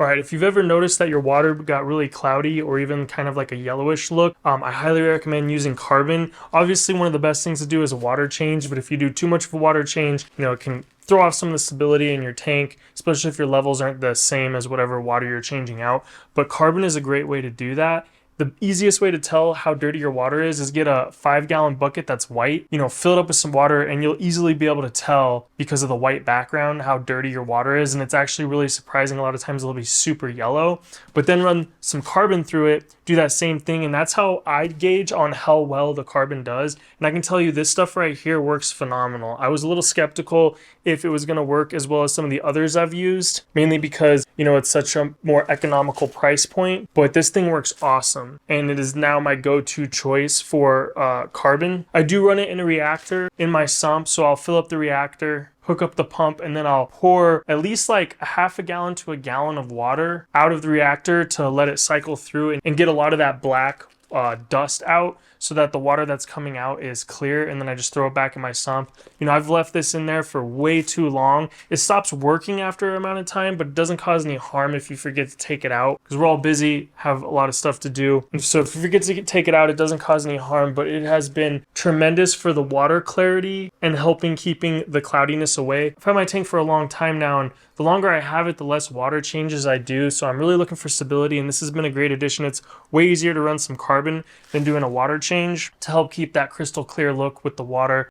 All right, if you've ever noticed that your water got really cloudy or even kind of like a yellowish look, I highly recommend using carbon. Obviously, one of the best things to do is a water change, but if you do too much of a water change, it can throw off some of the stability in your tank, especially if your levels aren't the same as whatever water you're changing out. But carbon is a great way to do that. The easiest way to tell how dirty your water is get a 5-gallon bucket that's white, fill it up with some water, and you'll easily be able to tell because of the white background how dirty your water is. And it's actually really surprising. A lot of times it'll be super yellow, but then run some carbon through it, do that same thing. And that's how I gauge on how well the carbon does. And I can tell you this stuff right here works phenomenal. I was a little skeptical if it was going to work as well as some of the others I've used, mainly because, it's such a more economical price point, but this thing works awesome. And it is now my go-to choice for carbon. I do run it in a reactor in my sump, so I'll fill up the reactor, hook up the pump, and then I'll pour at least like a half a gallon to a gallon of water out of the reactor to let it cycle through and get a lot of that black dust out so that the water that's coming out is clear, and then I just throw it back in my sump. I've left this in there for way too long. It stops working after an amount of time, but it doesn't cause any harm if you forget to take it out, because we're all busy, have a lot of stuff to do. And so if you forget to take it out, it doesn't cause any harm, but it has been tremendous for the water clarity and helping keeping the cloudiness away. I've had my tank for a long time now, and the longer I have it, the less water changes I do. So I'm really looking for stability, and this has been a great addition. It's way easier to run some carbon than doing a water change to help keep that crystal clear look with the water.